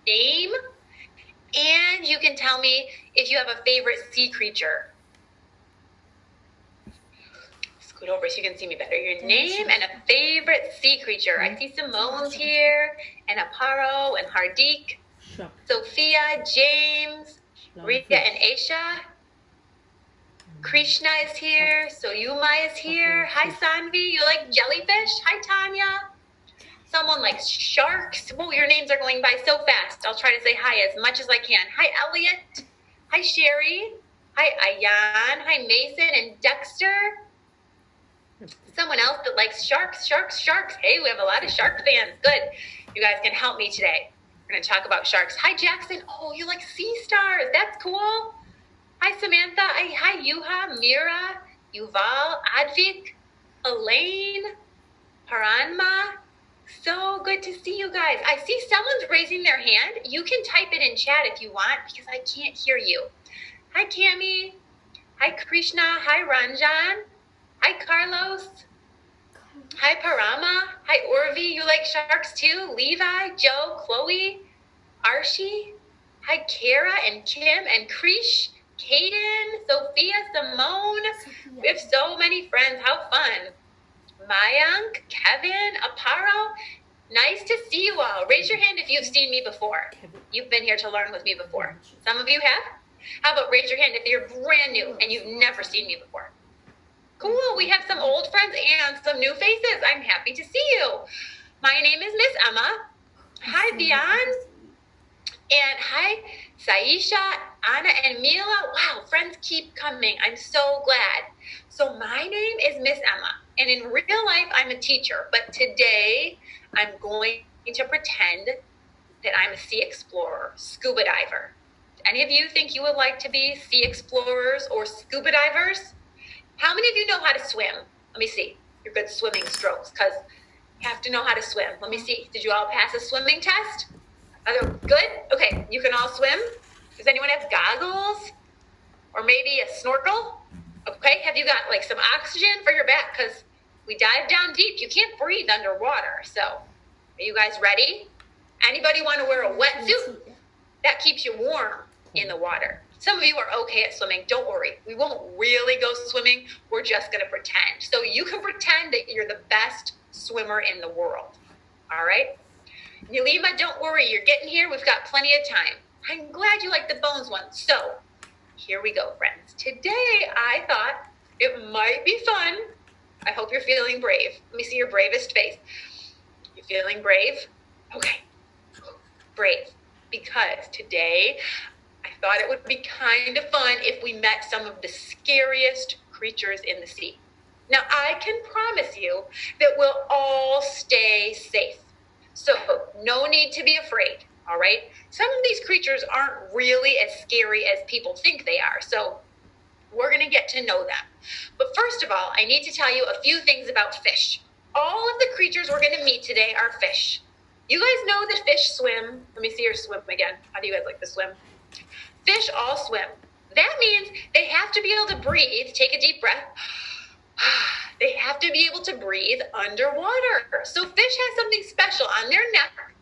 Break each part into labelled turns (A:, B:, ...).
A: Name, and you can tell me if you have a favorite sea creature. Scoot over so you can see me better. Your name and a favorite sea creature. I see Simone's here, and Aparo, and Hardik, Sophia, James, Rita, and Aisha. Krishna is here. Soyuma is here. Hi, Sanvi. You like jellyfish? Hi, Tanya. Someone likes sharks. Whoa, your names are going by so fast. I'll try to say hi as much as I can. Hi, Elliot. Hi, Sherry. Hi, Ayan. Hi, Mason and Dexter. Someone else that likes sharks. Hey, we have a lot of shark fans. Good. You guys can help me today. We're going to talk about sharks. Hi, Jackson. Oh, you like sea stars. That's cool. Hi, Samantha. Hi, Yuha, Mira, Yuval, Advik, Elaine, Paranma. So good to see you guys. I see someone's raising their hand. You can type it in chat if you want because I can't hear you. Hi, Cami. Hi, Krishna. Hi, Ranjan. Hi, Carlos. Hi, Parama. Hi, Orvi. You like sharks too? Levi, Joe, Chloe, Archie. Hi, Kara and Kim and Krish. Kaden, Sophia, Simone. We have so many friends. How fun. Mayank, Kevin, Aparo. Nice to see you all. Raise your hand if you've seen me before. You've been here to learn with me before. Some of you have. How about raise your hand if you're brand new and you've never seen me before? Cool. We have some old friends and some new faces. I'm happy to see you. My name is Miss Emma. Hi, Bian. And hi, Saisha, Anna, and Mila. Wow, friends keep coming. I'm so glad. So my name is Miss Emma, and in real life, I'm a teacher. But today, I'm going to pretend that I'm a sea explorer, scuba diver. Do any of you think you would like to be sea explorers or scuba divers? How many of you know how to swim? Let me see your good swimming strokes, because you have to know how to swim. Let me see. Did you all pass a swimming test? Are they good? Okay, you can all swim. Does anyone have goggles? Or maybe a snorkel? Okay, have you got like some oxygen for your back? Because we dive down deep. You can't breathe underwater. So, are you guys ready? Anybody want to wear a wetsuit? That keeps you warm in the water. Some of you are okay at swimming. Don't worry. We won't really go swimming. We're just going to pretend. So you can pretend that you're the best swimmer in the world. All right? Yulima, don't worry. You're getting here. We've got plenty of time. I'm glad you like the bones one. So here we go, friends. Today, I thought it might be fun. I hope you're feeling brave. Let me see your bravest face. You feeling brave? Okay. Brave. Because today, I thought it would be kind of fun if we met some of the scariest creatures in the sea. Now, I can promise you that we'll all stay safe. So, no need to be afraid, all right? Some of these creatures aren't really as scary as people think they are, so we're going to get to know them. But first of all, I need to tell you a few things about fish. All of the creatures we're going to meet today are fish. You guys know that fish swim. Let me see your swim again. How do you guys like to swim? Fish all swim. That means they have to be able to breathe. Take a deep breath. They have to be able to breathe underwater. So fish has something special on their neck.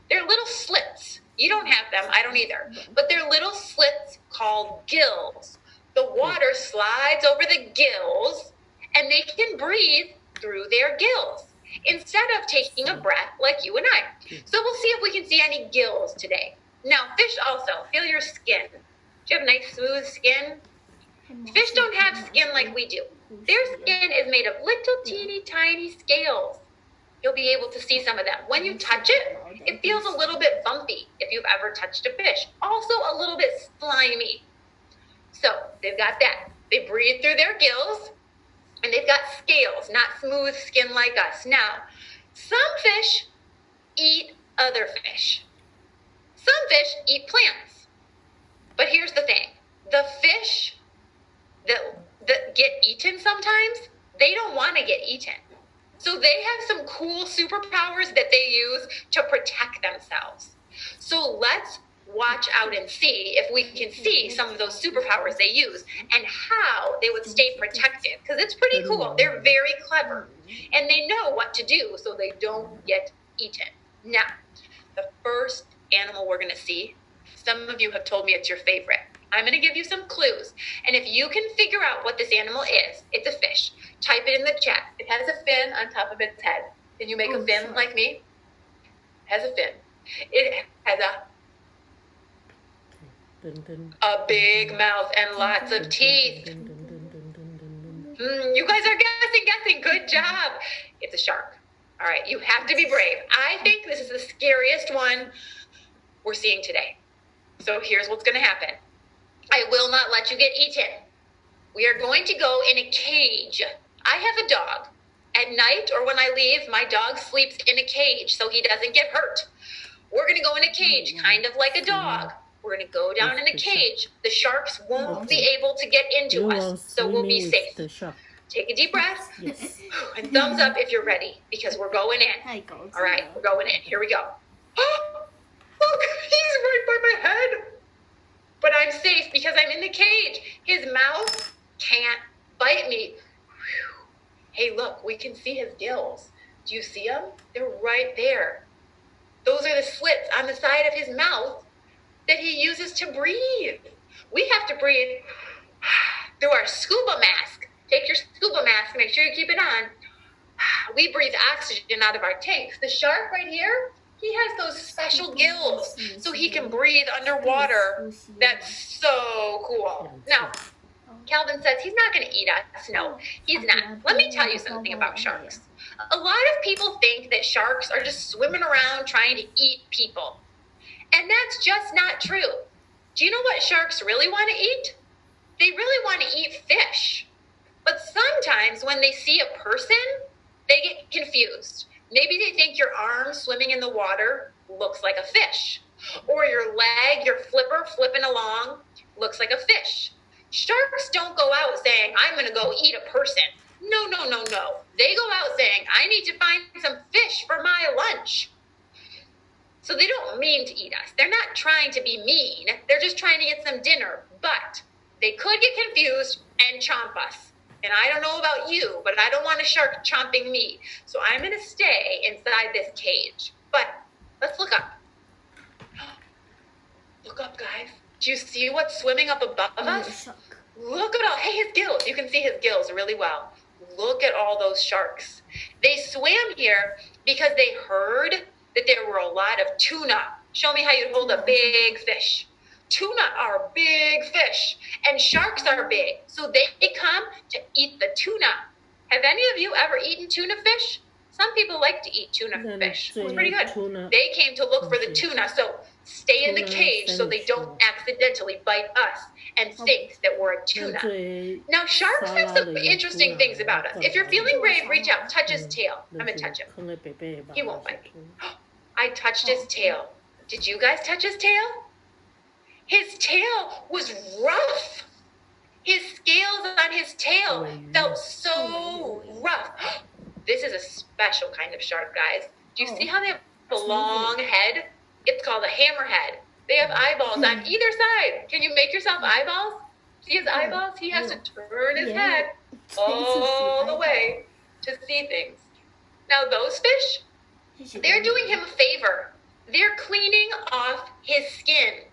A: They're little slits. You don't have them. I don't either. But they're little slits called gills. The water slides over the gills, and they can breathe through their gills instead of taking a breath like you and I. So we'll see if we can see any gills today. Now, fish also, feel your skin. Do you have nice, smooth skin? Fish don't have skin like we do. Their skin is made of little teeny tiny scales. You'll be able to see some of them. When you touch it, it feels a little bit bumpy if you've ever touched a fish. Also a little bit slimy. So they've got that. They breathe through their gills, and they've got scales, not smooth skin like us. Now, some fish eat other fish. Some fish eat plants. But here's the thing. The fish that get eaten sometimes, they don't want to get eaten. So they have some cool superpowers that they use to protect themselves. So let's watch out and see if we can see some of those superpowers they use and how they would stay protected. Because it's pretty cool. They're very clever. And they know what to do so they don't get eaten. Now, the first animal we're going to see, some of you have told me it's your favorite. I'm going to give you some clues. And if you can figure out what this animal is, it's a fish. Type it in the chat. It has a fin on top of its head. Can you make a fin like me? It has a fin. It has a big mouth and lots of teeth. You guys are guessing. Good job. It's a shark. All right, you have to be brave. I think this is the scariest one we're seeing today. So here's what's going to happen. I will not let you get eaten. We are going to go in a cage. I have a dog. At night or when I leave, my dog sleeps in a cage so he doesn't get hurt. We're going to go in a cage, kind of like a dog. We're going to go down in a cage. The sharks won't be able to get into us, so we'll be safe. Take a deep breath.
B: Yes.
A: And thumbs up if you're ready, because we're going in. All right, we're going in. Here we go. Look, he's right by my head. But I'm safe because I'm in the cage. His mouth can't bite me. Whew. Hey, look, we can see his gills. Do you see them? They're right there. Those are the slits on the side of his mouth that he uses to breathe. We have to breathe through our scuba mask. Take your scuba mask, make sure you keep it on. We breathe oxygen out of our tanks. The shark right here, he has those special gills so he can breathe underwater. That's so cool. Now, Calvin says he's not going to eat us. No, he's not. Let me tell you something about sharks. A lot of people think that sharks are just swimming around trying to eat people. And that's just not true. Do you know what sharks really want to eat? They really want to eat fish. But sometimes when they see a person, they get confused. Maybe they think your arm swimming in the water looks like a fish. Or your leg, your flipper flipping along looks like a fish. Sharks don't go out saying, I'm going to go eat a person. No. They go out saying, I need to find some fish for my lunch. So they don't mean to eat us. They're not trying to be mean. They're just trying to get some dinner. But they could get confused and chomp us. And I don't know about you, but I don't want a shark chomping me. So I'm going to stay inside this cage. But let's look up. Look up, guys. Do you see what's swimming up above us? Look at all, hey, his gills. You can see his gills really well. Look at all those sharks. They swam here because they heard that there were a lot of tuna. Show me how you hold a big fish. Tuna are big fish, and sharks are big, so they come to eat the tuna. Have any of you ever eaten tuna fish? Some people like to eat tuna fish. It's pretty good. They came to look for the tuna, so stay in the cage so they don't accidentally bite us and think that we're a tuna. Now, sharks have some interesting things about us. If you're feeling brave, reach out, touch his tail. I'm going to touch him. He won't bite me. I touched his tail. Did you guys touch his tail? His tail was rough. His scales on his tail felt so rough. This is a special kind of shark, guys. Do you see how they have a long head? It's called a hammerhead. They have eyeballs on either side. Can you make yourself eyeballs? See his eyeballs? He has to turn his head all the way to see things. Now those fish, they're doing him a favor. They're cleaning off his skin.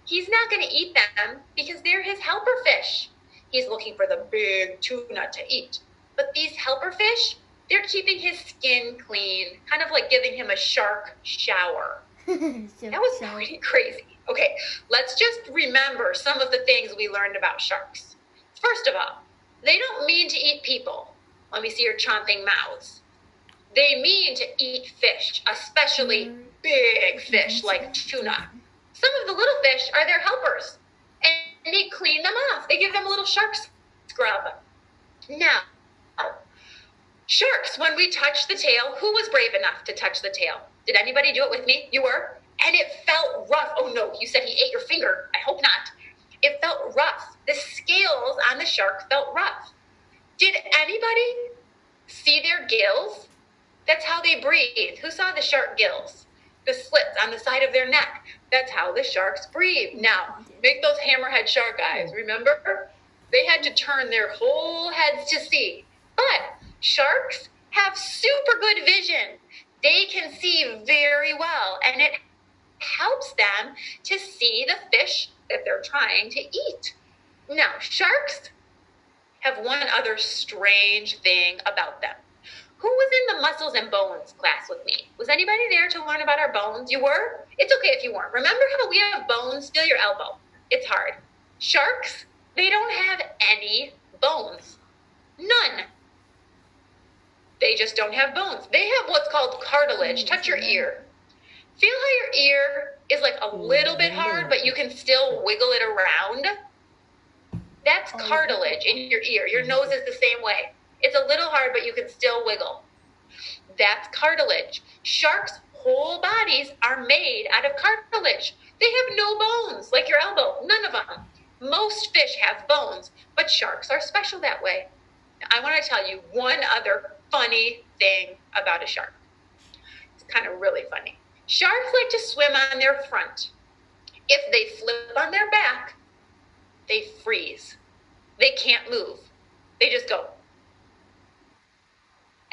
A: He's not going to eat them because they're his helper fish. He's looking for the big tuna to eat. But these helper fish, they're keeping his skin clean, kind of like giving him a shark shower. That was pretty crazy. Okay, let's just remember some of the things we learned about sharks. First of all, they don't mean to eat people. Let me see your chomping mouths. They mean to eat fish, especially big fish like tuna. Some of the little fish are their helpers, and they clean them off. They give them a little shark scrub. Now, sharks, when we touch the tail, who was brave enough to touch the tail? Did anybody do it with me? You were? And it felt rough. Oh no, you said he ate your finger. I hope not. It felt rough. The scales on the shark felt rough. Did anybody see their gills? That's how they breathe. Who saw the shark gills? The slits on the side of their neck. That's how the sharks breathe. Now, make those hammerhead shark eyes. Remember? They had to turn their whole heads to see. But sharks have super good vision. They can see very well, and it helps them to see the fish that they're trying to eat. Now, sharks have one other strange thing about them. Who was in the muscles and bones class with me? Was anybody there to learn about our bones? You were? It's okay if you weren't. Remember how we have bones? Feel your elbow. It's hard. Sharks, they don't have any bones. None. They just don't have bones. They have what's called cartilage. Touch your ear. Feel how your ear is like a little bit hard, but you can still wiggle it around? That's cartilage in your ear. Your nose is the same way. It's a little hard, but you can still wiggle. That's cartilage. Sharks' whole bodies are made out of cartilage. They have no bones, like your elbow. None of them. Most fish have bones, but sharks are special that way. Now, I want to tell you one other funny thing about a shark. It's kind of really funny. Sharks like to swim on their front. If they flip on their back, they freeze. They can't move. They just go.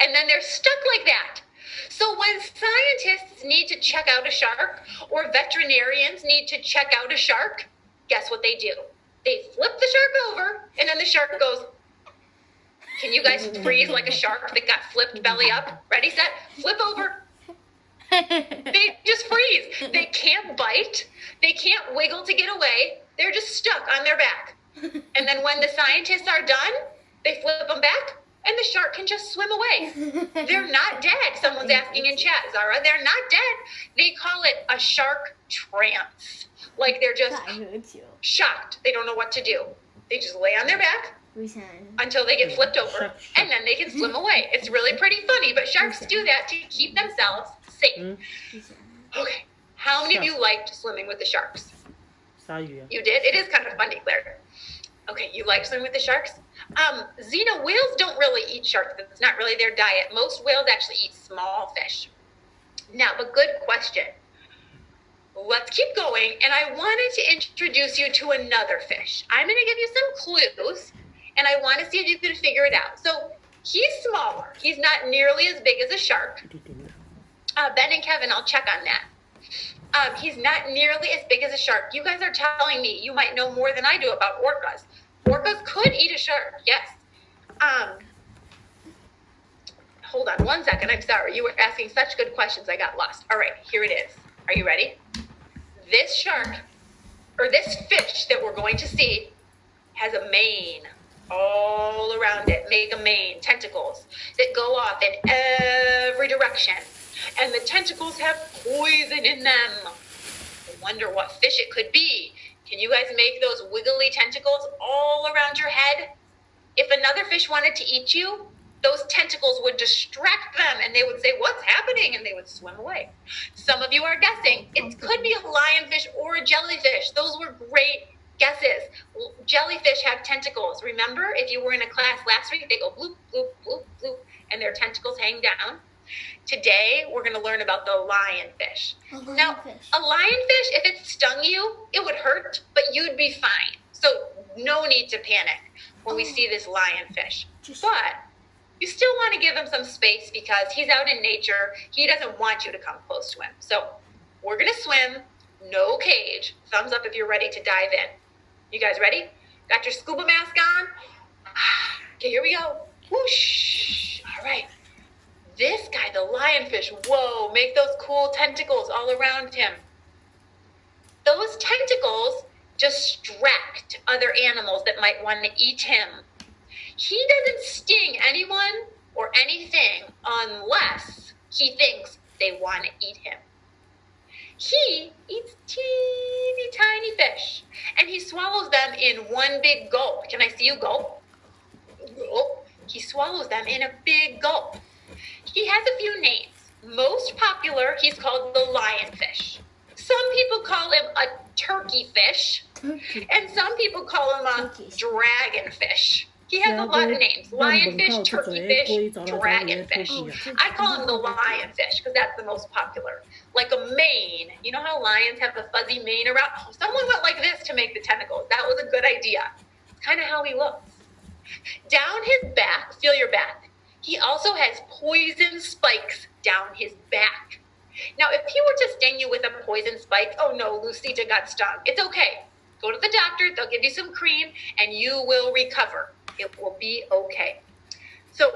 A: And then they're stuck like that. So when scientists need to check out a shark or veterinarians need to check out a shark, guess what they do? They flip the shark over and then the shark goes, can you guys freeze like a shark that got flipped belly up? Ready, set, flip over. They just freeze. They can't bite. They can't wiggle to get away. They're just stuck on their back. And then when the scientists are done, they flip them back and the shark can just swim away. They're not dead. Someone's asking in chat, Zara, they're not dead. They call it a shark trance. Like they're just shocked. They don't know what to do. They just lay on their back until they get flipped over and then they can swim away. It's really pretty funny, but sharks do that to keep themselves safe. Okay, how many of you liked swimming with the sharks? You did? It is kind of funny, Claire. Okay, you like swimming with the sharks? Zena, whales don't really eat sharks. It's not really their diet. Most whales actually eat small fish. Now, but good question. Let's keep going, and I wanted to introduce you to another fish. I'm going to give you some clues, and I want to see if you can figure it out. So he's smaller. He's not nearly as big as a shark. Ben and Kevin, I'll check on that. He's not nearly as big as a shark. You guys are telling me you might know more than I do about orcas. Orcas could eat a shark, yes. Hold on one second. I'm sorry. You were asking such good questions. I got lost. All right, here it is. Are you ready? This shark, or this fish that we're going to see, has a mane all around it. Make a mane, tentacles that go off in every direction. And the tentacles have poison in them. I wonder what fish it could be. Can you guys make those wiggly tentacles all around your head? If another fish wanted to eat you, those tentacles would distract them and they would say, what's happening? And they would swim away. Some of you are guessing. It could be a lionfish or a jellyfish. Those were great guesses. Jellyfish have tentacles. Remember, if you were in a class last week, they go bloop, bloop, bloop, bloop, and their tentacles hang down. Today, we're going to learn about the lionfish. Now, a lionfish, if it stung you, it would hurt, but you'd be fine. So no need to panic when we see this lionfish. But you still want to give him some space because he's out in nature. He doesn't want you to come close to him. So we're going to swim, no cage. Thumbs up if you're ready to dive in. You guys ready? Got your scuba mask on? Okay, here we go. Whoosh. All right. This guy, the lionfish, whoa, make those cool tentacles all around him. Those tentacles distract other animals that might want to eat him. He doesn't sting anyone or anything unless he thinks they want to eat him. He eats teeny tiny fish, and he swallows them in one big gulp. Can I see you gulp? Gulp. He swallows them in a big gulp. He has a few names. Most popular, he's called the lionfish. Some people call him a turkey fish, and some people call him a dragonfish. He has a lot of names. Lionfish, turkey fish, dragonfish. I call him the lionfish because that's the most popular. Like a mane. You know how lions have the fuzzy mane around? Oh, someone went like this to make the tentacles. That was a good idea. It's kind of how he looks. Down his back, feel your back. He also has poison spikes down his back. Now, if he were to sting you with a poison spike, oh no, Lucita got stung. It's okay. Go to the doctor, they'll give you some cream, and you will recover. It will be okay. So,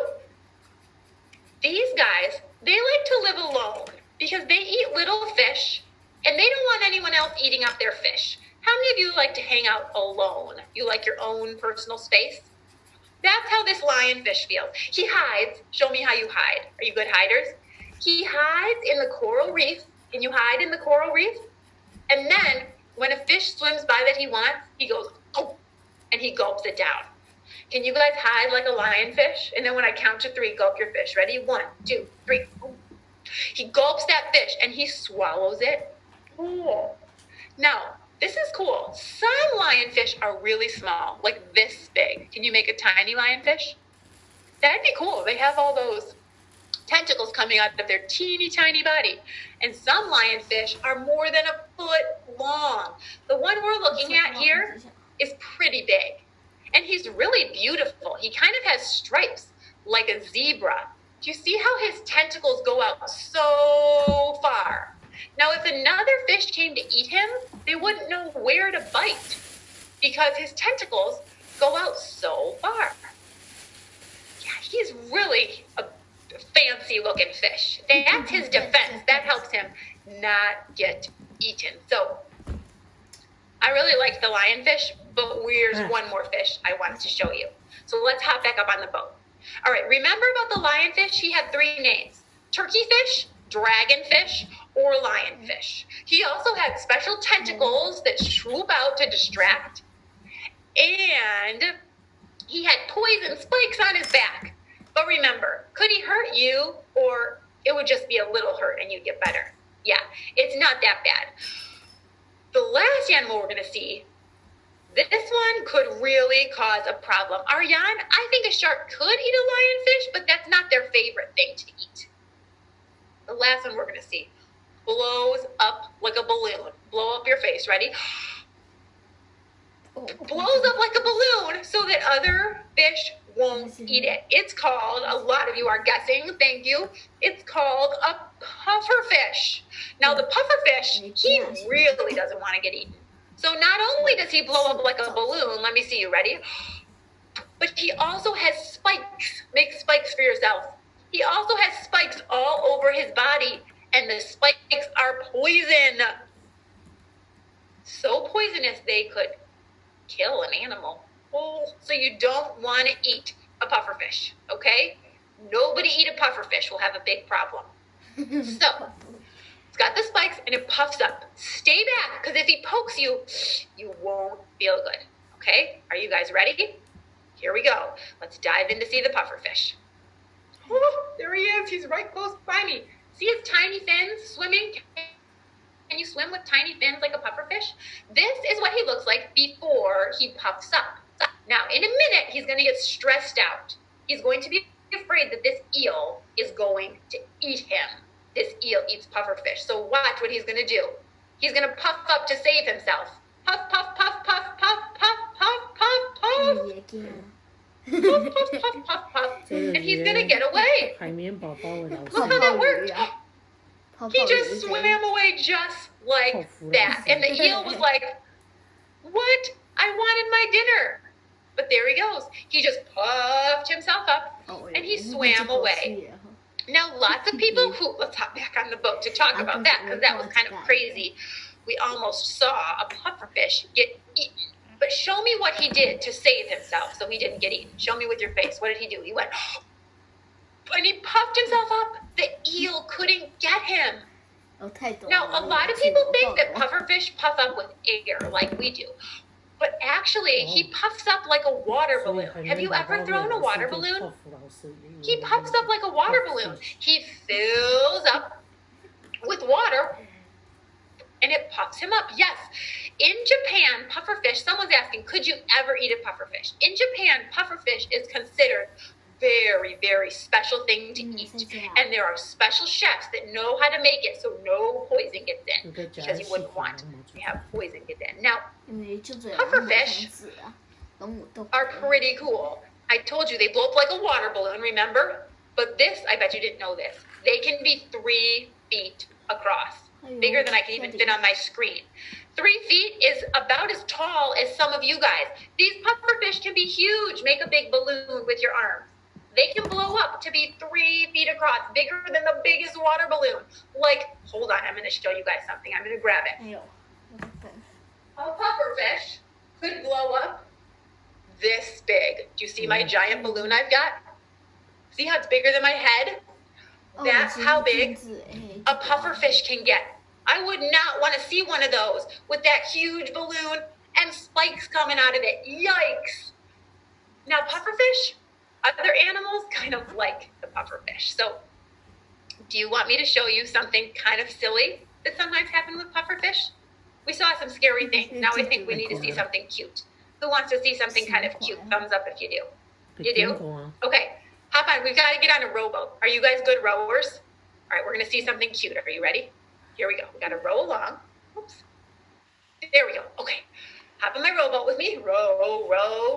A: these guys, they like to live alone because they eat little fish, and they don't want anyone else eating up their fish. How many of you like to hang out alone? You like your own personal space? That's how this lionfish feels. He hides. Show me how you hide. Are you good hiders? He hides in the coral reef. Can you hide in the coral reef? And then when a fish swims by that he wants, he goes, oh, and he gulps it down. Can you guys hide like a lionfish? And then when I count to 3, gulp your fish. Ready? 1, 2, 3. He gulps that fish and he swallows it. Oh. Now, this is cool. Some lionfish are really small, like this big. Can you make a tiny lionfish? That'd be cool. They have all those tentacles coming out of their teeny tiny body. And some lionfish are more than a foot long. The one we're looking at here is pretty big. And he's really beautiful. He kind of has stripes like a zebra. Do you see how his tentacles go out so far? Now, if another fish came to eat him, they wouldn't know where to bite because his tentacles go out so far. Yeah, he's really a fancy looking fish. That's his defense. That helps him not get eaten. So I really like the lionfish, but there's one more fish I wanted to show you. So let's hop back up on the boat. All right, remember about the lionfish? He had 3 names: turkey fish, dragonfish, or lionfish. He also had special tentacles that swoop out to distract. And he had poison spikes on his back. But remember, could he hurt you, or it would just be a little hurt and you'd get better? Yeah, it's not that bad. The last animal we're going to see, this one could really cause a problem. Aryan, I think a shark could eat a lionfish, but that's not their favorite thing to eat. The last one we're going to see blows up like a balloon. Blow up your face. Ready? Blows up like a balloon so that other fish won't eat it. It's called, a lot of you are guessing, thank you, it's called a pufferfish. Now the pufferfish, he really doesn't want to get eaten. So not only does he blow up like a balloon, let me see, you ready? But he also has spikes. Make spikes for yourself. He also has spikes all over his body, and the spikes are poison. So poisonous they could kill an animal. Oh, so you don't want to eat a pufferfish, okay? Nobody eat a pufferfish. We'll have a big problem. So, it's got the spikes and it puffs up. Stay back, because if he pokes you, you won't feel good, okay? Are you guys ready? Here we go. Let's dive in to see the pufferfish. Oh, there he is. He's right close by me. See his tiny fins swimming? Can you swim with tiny fins like a pufferfish? This is what he looks like before he puffs up. Now, in a minute, he's going to get stressed out. He's going to be afraid that this eel is going to eat him. This eel eats pufferfish. So watch what he's going to do. He's going to puff up to save himself. Puff, puff, puff, puff, puff, puff, puff, puff, puff. Puff, puff, puff, puff, puff. And he's going to get away. Look how that worked. He just swam away just like that. And the eel was like, what? I wanted my dinner. But there he goes. He just puffed himself up and he swam away. Now, lots of people let's hop back on the boat to talk about that, because that was kind of crazy. We almost saw a pufferfish get eaten. But show me what he did to save himself so he didn't get eaten. Show me with your face. What did he do? He went, and he puffed himself up. The eel couldn't get him. Now, a lot of people think that pufferfish puff up with air like we do. But actually, he puffs up like a water balloon. Have you ever thrown a water balloon? He puffs up like a water balloon. He fills up with water, and it puffs him up. Yes. In Japan, pufferfish, someone's asking, could you ever eat a pufferfish? In Japan, pufferfish is considered very, very special thing to eat. And there are special chefs that know how to make it so no poison gets in, because you wouldn't want to have poison get in. Now, pufferfish are pretty cool. I told you they blow up like a water balloon, remember? But this, I bet you didn't know this. They can be 3 feet across. Bigger than I can even fit on my screen. 3 feet is about as tall as some of you guys. These pufferfish can be huge. Make a big balloon with your arms. They can blow up to be 3 feet across, bigger than the biggest water balloon. Like, hold on, I'm going to show you guys something. I'm going to grab it. A pufferfish could blow up this big. Do you see my giant balloon I've got? See how it's bigger than my head? That's how big a pufferfish can get. I would not want to see one of those with that huge balloon and spikes coming out of it. Yikes. Now, pufferfish, other animals kind of like the pufferfish. So, do you want me to show you something kind of silly that sometimes happens with pufferfish? We saw some scary things. Now I think we need to see something cute. Who wants to see something kind of cute? Thumbs up if you do. You do? Okay. Hop on. We've got to get on a rowboat. Are you guys good rowers? All right, we're going to see something cute. Are you ready? Here we go. We got to row along. Oops. There we go. Okay. Hop on my rowboat with me. Row, row,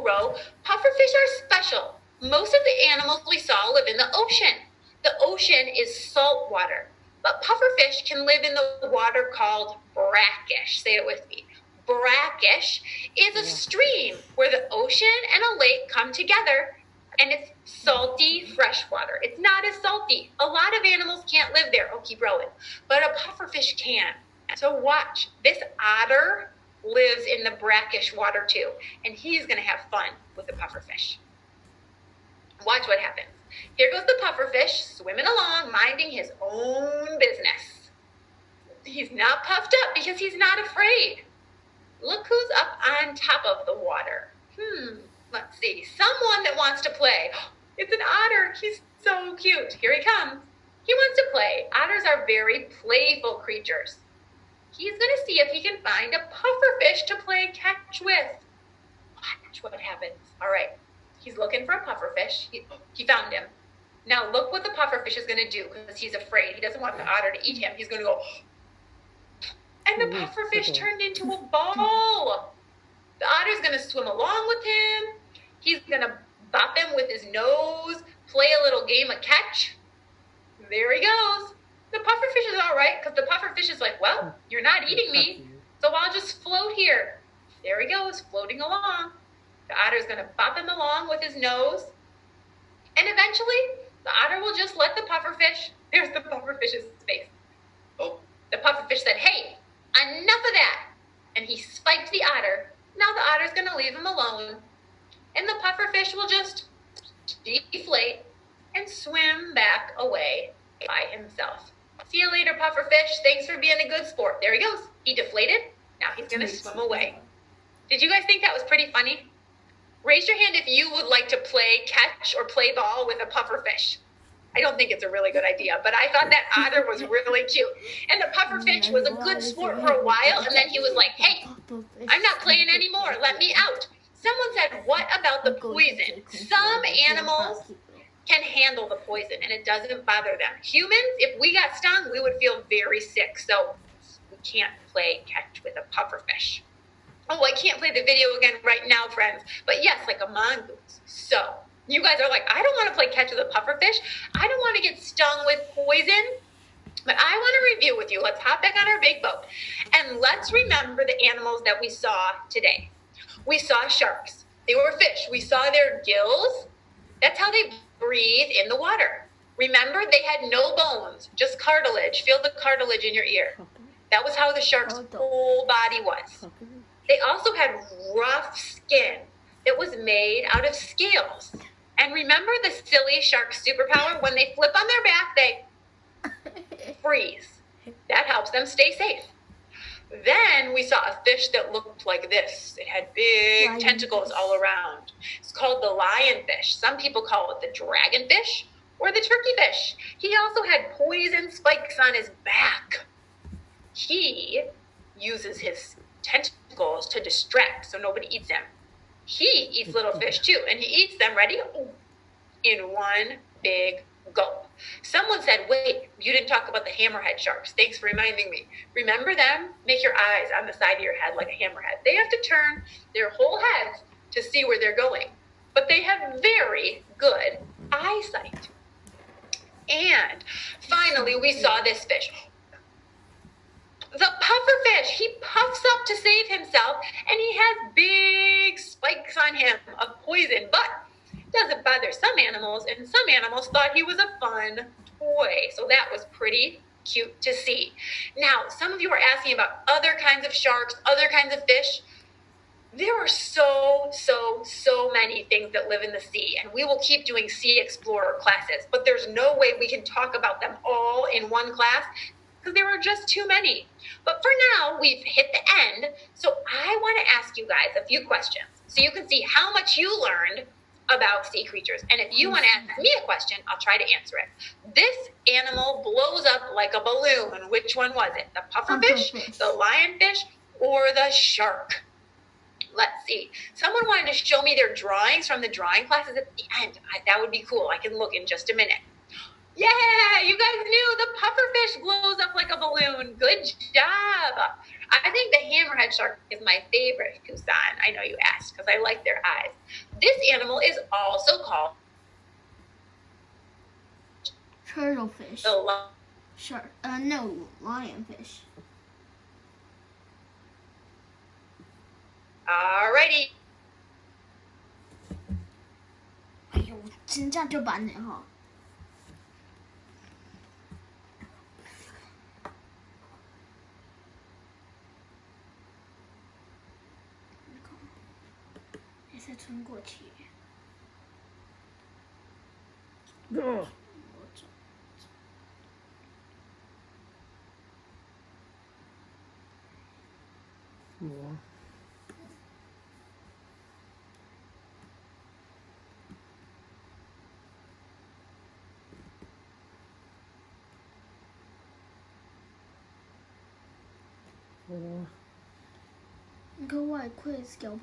A: row. Pufferfish are special. Most of the animals we saw live in the ocean. The ocean is salt water. But pufferfish can live in the water called brackish. Say it with me. Brackish is a stream where the ocean and a lake come together, and it's salty fresh water. It's not as salty. A lot of animals can't live there. Oh, keep rowing. But a pufferfish can. So watch. This otter lives in the brackish water too, and he's going to have fun with the pufferfish. Watch what happens. Here goes the pufferfish swimming along, minding his own business. He's not puffed up because he's not afraid. Look who's up on top of the water. Let's see. Someone that wants to play. It's an otter. He's so cute. Here he comes. He wants to play. Otters are very playful creatures. He's going to see if he can find a pufferfish to play catch with. Watch what happens. All right. He's looking for a pufferfish. He found him. Now look what the pufferfish is going to do because he's afraid. He doesn't want the otter to eat him. He's going to go, and the pufferfish turned into a ball. The otter's going to swim along with him. He's going to bop him with his nose, play a little game of catch. There he goes. The pufferfish is all right because the pufferfish is like, well, you're not eating me, so I'll just float here. There he goes, floating along. The otter's going to bop him along with his nose. And eventually, the otter will just let the pufferfish, there's the pufferfish's face. Oh, the pufferfish said, hey, enough of that. And he spiked the otter. Now the otter's going to leave him alone. And the pufferfish will just deflate and swim back away by himself. See you later, pufferfish. Thanks for being a good sport. There he goes. He deflated. Now he's going to swim away. Did you guys think that was pretty funny? Raise your hand if you would like to play catch or play ball with a pufferfish. I don't think it's a really good idea, but I thought that otter was really cute. And the pufferfish was a good sport for a while, and then he was like, hey, I'm not playing anymore. Let me out. Someone said, what about the poison? Some animals can handle the poison, and it doesn't bother them. Humans, if we got stung, we would feel very sick, so we can't play catch with a pufferfish. Oh, I can't play the video again right now, friends. But yes, like a mongoose. So, you guys are like, I don't want to play catch with a pufferfish. I don't want to get stung with poison. But I want to review with you. Let's hop back on our big boat. And let's remember the animals that we saw today. We saw sharks. They were fish. We saw their gills. That's how they breathe in the water. Remember, they had no bones, just cartilage. Feel the cartilage in your ear. That was how the shark's whole body was. They also had rough skin that was made out of scales. And remember the silly shark superpower? When they flip on their back, they freeze. That helps them stay safe. Then we saw a fish that looked like this. It had big tentacles all around. It's called the lionfish. Some people call it the dragonfish or the turkeyfish. He also had poison spikes on his back. He uses his tentacles to distract so nobody eats him. He eats little fish too, and he eats them, ready? In one big gulp. Someone said, wait, you didn't talk about the hammerhead sharks. Thanks for reminding me. Remember them? Make your eyes on the side of your head like a hammerhead. They have to turn their whole heads to see where they're going. But they have very good eyesight. And finally, we saw this fish. pufferfish, he puffs up to save himself, and he has big spikes on him of poison, but it doesn't bother some animals, and some animals thought he was a fun toy. So that was pretty cute to see. Now, some of you are asking about other kinds of sharks, other kinds of fish. There are so many things that live in the sea, and we will keep doing Sea Explorer classes, but there's no way we can talk about them all in one class because there are just too many. But for now, we've hit the end, so I want to ask you guys a few questions so you can see how much you learned about sea creatures. And if you want to ask me a question, I'll try to answer it. This animal blows up like a balloon. Which one was it? The pufferfish, the lionfish, or the shark? Let's see. Someone wanted to show me their drawings from the drawing classes at the end. That would be cool. I can look in just a minute. Yeah, you guys knew the pufferfish blows up like a balloon. Good job. I think the hammerhead shark is my favorite, Kusan. I know you asked because I like their eyes. This animal is also called
B: turtlefish. Shark. No, lionfish.
A: Alrighty.
B: 哎呦，真正就版你哈。再穿过去。
C: 我。
B: 你個胃虧是搞唔